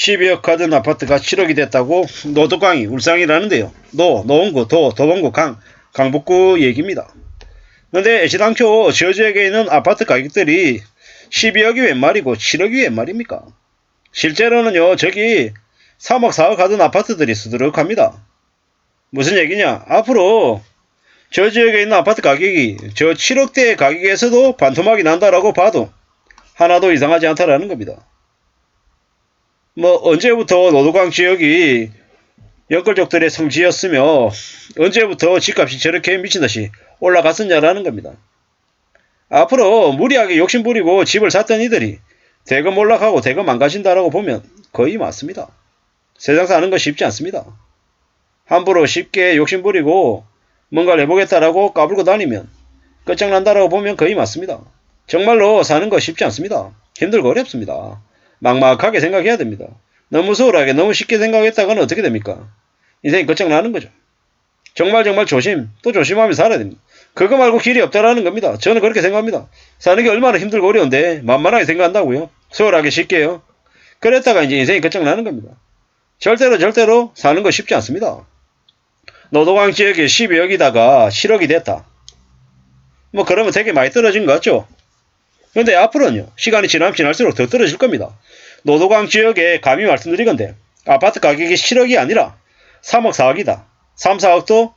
12억 가든 아파트가 7억이 됐다고 노도강이 울상이라는데요. 노원구, 도봉구, 강북구 얘기입니다. 근데 애시당초 저지역에 있는 아파트 가격들이 12억이 웬 말이고 7억이 웬 말입니까? 실제로는요, 저기 3억, 4억 가든 아파트들이 수두룩합니다. 무슨 얘기냐? 앞으로 저 지역에 있는 아파트 가격이 저 7억대 가격에서도 반토막이 난다라고 봐도 하나도 이상하지 않다라는 겁니다. 뭐 언제부터 노도강 지역이 영끌족들의 성지였으며 언제부터 집값이 저렇게 미친듯이 올라갔었냐라는 겁니다. 앞으로 무리하게 욕심부리고 집을 샀던 이들이 대거 몰락하고 대거 망가진다라고 보면 거의 맞습니다. 세상 사는 거 쉽지 않습니다. 함부로 쉽게 욕심부리고 뭔가를 해보겠다라고 까불고 다니면 끝장난다라고 보면 거의 맞습니다. 정말로 사는 거 쉽지 않습니다. 힘들고 어렵습니다. 막막하게 생각해야 됩니다. 너무 소홀하게 너무 쉽게 생각했다가는 어떻게 됩니까? 인생이 끝장나는 거죠. 정말 조심 또 조심하며 살아야 됩니다. 그거 말고 길이 없다라는 겁니다. 저는 그렇게 생각합니다. 사는 게 얼마나 힘들고 어려운데 만만하게 생각한다고요? 소홀하게 쉽게요? 그랬다가 이제 인생이 끝장나는 겁니다. 절대로 사는 거 쉽지 않습니다. 노도강 지역에 12억이다가 7억이 됐다. 뭐 그러면 되게 많이 떨어진 것 같죠? 근데 앞으로는요, 시간이 지나면 지날수록 더 떨어질 겁니다. 노도강 지역에 감히 말씀드리건데 아파트 가격이 7억이 아니라 3억 4억이다. 3, 4억도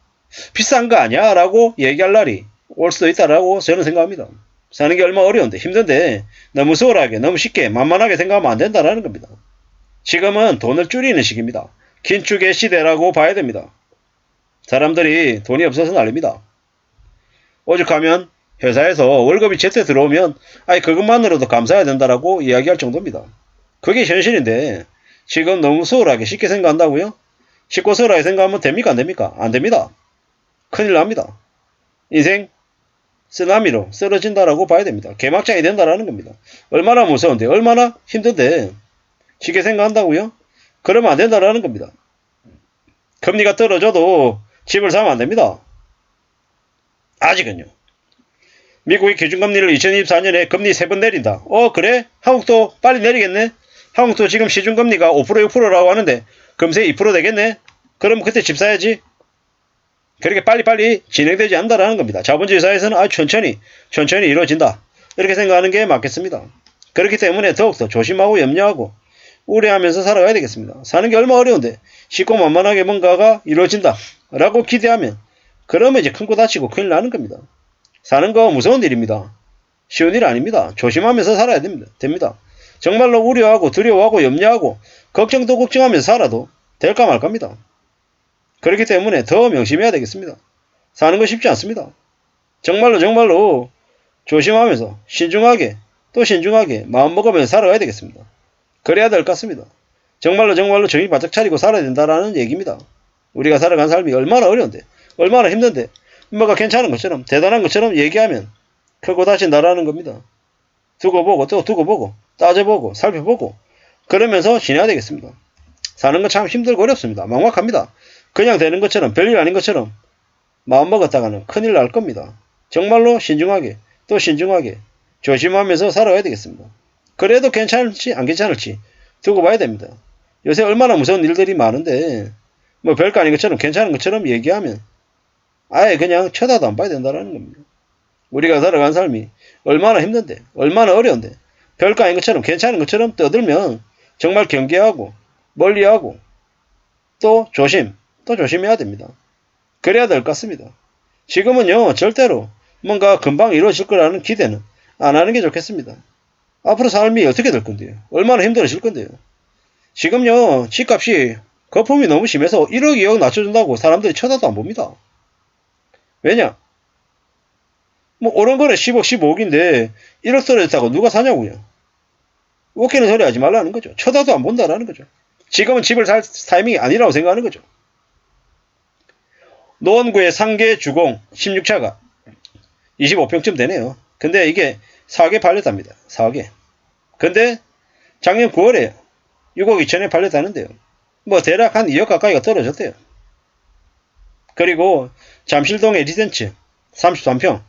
비싼 거 아니야? 라고 얘기할 날이 올 수도 있다라고 저는 생각합니다. 사는 게 얼마 어려운데 힘든데 너무 소홀하게 너무 쉽게 만만하게 생각하면 안 된다라는 겁니다. 지금은 돈을 줄이는 시기입니다. 긴축의 시대라고 봐야 됩니다. 사람들이 돈이 없어서 난립니다. 오죽하면 회사에서 월급이 제때 들어오면 그것만으로도 감사해야 된다라고 이야기할 정도입니다. 그게 현실인데 지금 너무 소홀하게 쉽게 생각한다고요? 쉽고 소홀하게 생각하면 됩니까? 안 됩니까? 안 됩니다. 큰일 납니다. 인생 쓰나미로 쓰러진다라고 봐야 됩니다. 개막장이 된다라는 겁니다. 얼마나 무서운데 얼마나 힘든데 쉽게 생각한다고요? 그러면 안 된다라는 겁니다. 금리가 떨어져도 집을 사면 안 됩니다. 아직은요. 미국이 기준금리를 2024년에 금리 3번 내린다. 그래? 한국도 빨리 내리겠네? 한국도 지금 시중금리가 5% 6%라고 하는데 금세 2% 되겠네? 그럼 그때 집 사야지. 그렇게 빨리빨리 진행되지 않는다라는 겁니다. 자본주의 사회에서는 천천히 이루어진다. 이렇게 생각하는 게 맞겠습니다. 그렇기 때문에 더욱더 조심하고 염려하고 우려하면서 살아가야 되겠습니다. 사는 게 얼마나 어려운데 쉽고 만만하게 뭔가가 이루어진다 라고 기대하면 그러면 이제 큰 거 다치고 큰일 나는 겁니다. 사는 거 무서운 일입니다. 쉬운 일 아닙니다. 조심하면서 살아야 됩니다. 정말로 우려하고 두려워하고 염려하고 걱정도 걱정하면서 살아도 될까 말까입니다. 그렇기 때문에 더 명심해야 되겠습니다. 사는 거 쉽지 않습니다. 정말로 조심하면서 신중하게 또 신중하게 마음먹으면서 살아가야 되겠습니다. 그래야 될 것 같습니다. 정말로 정신 바짝 차리고 살아야 된다라는 얘기입니다. 우리가 살아간 삶이 얼마나 어려운데 얼마나 힘든데 뭐가 괜찮은 것처럼 대단한 것처럼 얘기하면 크고 다친다라는 겁니다. 두고 보고 또 두고 보고 따져보고 살펴보고 그러면서 지내야 되겠습니다. 사는 건 참 힘들고 어렵습니다. 막막합니다. 그냥 되는 것처럼 별일 아닌 것처럼 마음먹었다가는 큰일 날 겁니다. 정말로 신중하게 또 신중하게 조심하면서 살아가야 되겠습니다. 그래도 괜찮을지 안 괜찮을지 두고 봐야 됩니다. 요새 얼마나 무서운 일들이 많은데 뭐 별거 아닌 것처럼 괜찮은 것처럼 얘기하면 아예 그냥 쳐다도 안 봐야 된다는 겁니다. 우리가 살아간 삶이 얼마나 힘든데 얼마나 어려운데 별거 아닌 것처럼 괜찮은 것처럼 떠들면 정말 경계하고 멀리하고 또 조심해야 됩니다. 그래야 될 것 같습니다. 지금은요 절대로 뭔가 금방 이루어질 거라는 기대는 안 하는 게 좋겠습니다. 앞으로 삶이 어떻게 될 건데요? 얼마나 힘들어질 건데요? 지금요 집값이 거품이 너무 심해서 1억 2억 낮춰준다고 사람들이 쳐다도 안 봅니다. 왜냐? 뭐 오른 거래 10억 15억인데 1억 떨어졌다고 누가 사냐고요. 웃기는 소리 하지 말라는 거죠. 쳐다도 안 본다라는 거죠. 지금은 집을 살 타이밍이 아니라고 생각하는 거죠. 노원구의 상계 주공 16차가 25평쯤 되네요. 근데 이게 4억에 팔렸답니다. 4억에. 근데 작년 9월에 6억 2천에 팔렸다는데요. 뭐 대략 한 2억 가까이가 떨어졌대요. 그리고 잠실동의 리젠츠 33평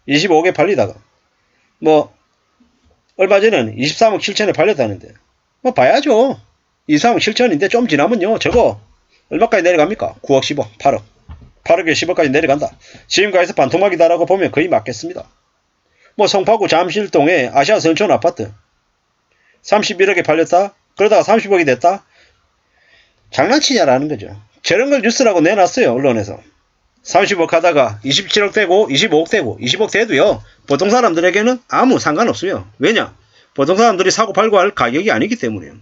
25억에 팔리다가 뭐 얼마 전에는 23억 7천에 팔렸다는데 뭐 봐야죠. 이상 실천인데 좀 지나면요. 저거 얼마까지 내려갑니까? 9억, 10억, 8억. 8억에 10억까지 내려간다. 지금까지서 반토막이다라고 보면 거의 맞겠습니다. 뭐 송파구 잠실동에 아시아 선촌 아파트 31억에 팔렸다. 그러다가 30억이 됐다. 장난치냐라는 거죠. 저런 걸 뉴스라고 내놨어요. 언론에서. 30억 하다가 27억 되고 25억 되고 20억 돼도요. 보통 사람들에게는 아무 상관없어요. 왜냐? 보통 사람들이 사고 팔고 할 가격이 아니기 때문에요.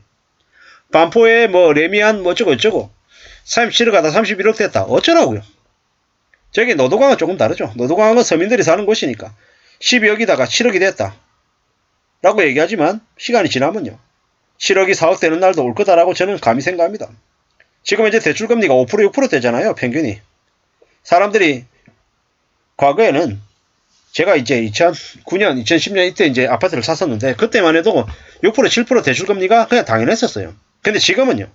반포에 뭐 레미안 뭐 어쩌고 37억 하다 31억 됐다. 어쩌라고요? 저기 노도강은 조금 다르죠. 노도강은 서민들이 사는 곳이니까 12억이다가 7억이 됐다. 라고 얘기하지만 시간이 지나면요. 7억이 4억 되는 날도 올 거다라고 저는 감히 생각합니다. 지금 이제 대출금리가 5% 6% 되잖아요. 평균이. 사람들이 과거에는 제가 이제 2009년, 2010년 이때 이제 아파트를 샀었는데 그때만 해도 6% 7% 대출금리가 그냥 당연했었어요. 근데 지금은요.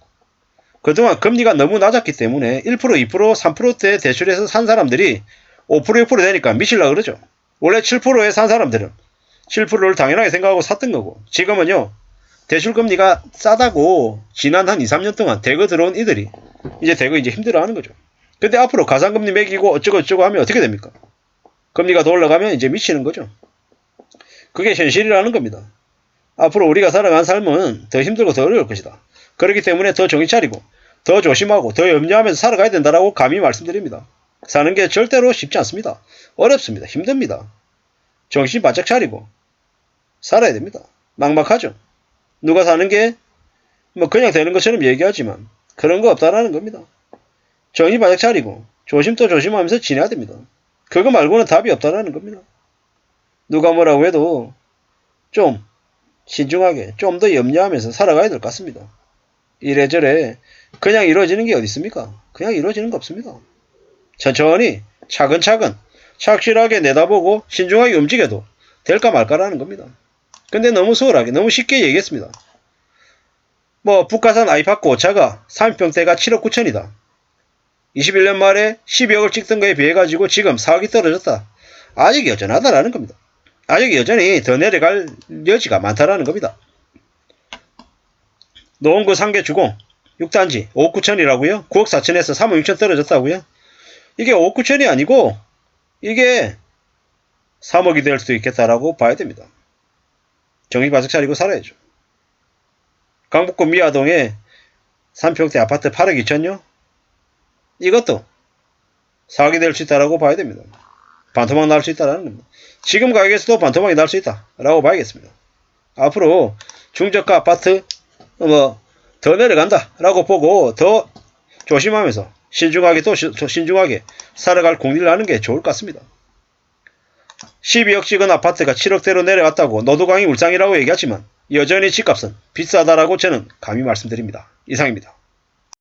그동안 금리가 너무 낮았기 때문에 1% 2% 3%대 대출해서 산 사람들이 5% 6% 되니까 미칠라 그러죠. 원래 7%에 산 사람들은 7%를 당연하게 생각하고 샀던 거고 지금은요. 대출금리가 싸다고 지난 한 2, 3년 동안 대거 들어온 이들이 이제 대거 이제 힘들어하는 거죠. 근데 앞으로 가상금리 매기고 어쩌고 하면 어떻게 됩니까? 금리가 더 올라가면 이제 미치는 거죠. 그게 현실이라는 겁니다. 앞으로 우리가 살아가는 삶은 더 힘들고 더 어려울 것이다. 그렇기 때문에 더 정신 차리고 더 조심하고 더 염려하면서 살아가야 된다라고 감히 말씀드립니다. 사는 게 절대로 쉽지 않습니다. 어렵습니다. 힘듭니다. 정신 바짝 차리고 살아야 됩니다. 막막하죠. 누가 사는 게 뭐 그냥 되는 것처럼 얘기하지만 그런 거 없다라는 겁니다. 정신 바짝 차리고 조심도 조심하면서 지내야 됩니다. 그거 말고는 답이 없다라는 겁니다. 누가 뭐라고 해도 좀 신중하게 좀 더 염려하면서 살아가야 될 것 같습니다. 이래저래 그냥 이루어지는 게 어디 있습니까? 그냥 이루어지는 거 없습니다. 천천히 차근차근 착실하게 내다보고 신중하게 움직여도 될까 말까라는 겁니다. 근데 너무 소홀하게 너무 쉽게 얘기했습니다. 뭐 북한산 아이파크 오차가 30평대가 7억 9천이다. 21년 말에 12억을 찍던 거에 비해 가지고 지금 4억이 떨어졌다. 아직 여전하다라는 겁니다. 아직 여전히 더 내려갈 여지가 많다라는 겁니다. 노원구 상계 주공 6단지 5억 9천이라고요? 9억 4천에서 3억 6천 떨어졌다고요? 이게 5억 9천이 아니고 이게 3억이 될 수도 있겠다라고 봐야 됩니다. 정신 바짝 차리고 살아야죠. 강북구 미아동에 3평대 아파트 8억 2천요? 이것도 4억이 될 수 있다라고 봐야 됩니다. 반토막 날 수 있다라는 겁니다. 지금 가격에서도 반토막이 날 수 있다라고 봐야겠습니다. 앞으로 중저가 아파트 더 내려간다라고 보고 더 조심하면서 신중하게 또 신중하게 살아갈 공리를 하는 게 좋을 것 같습니다. 12억 찍은 아파트가 7억대로 내려갔다고 노도강이 울상이라고 얘기하지만 여전히 집값은 비싸다라고 저는 감히 말씀드립니다. 이상입니다.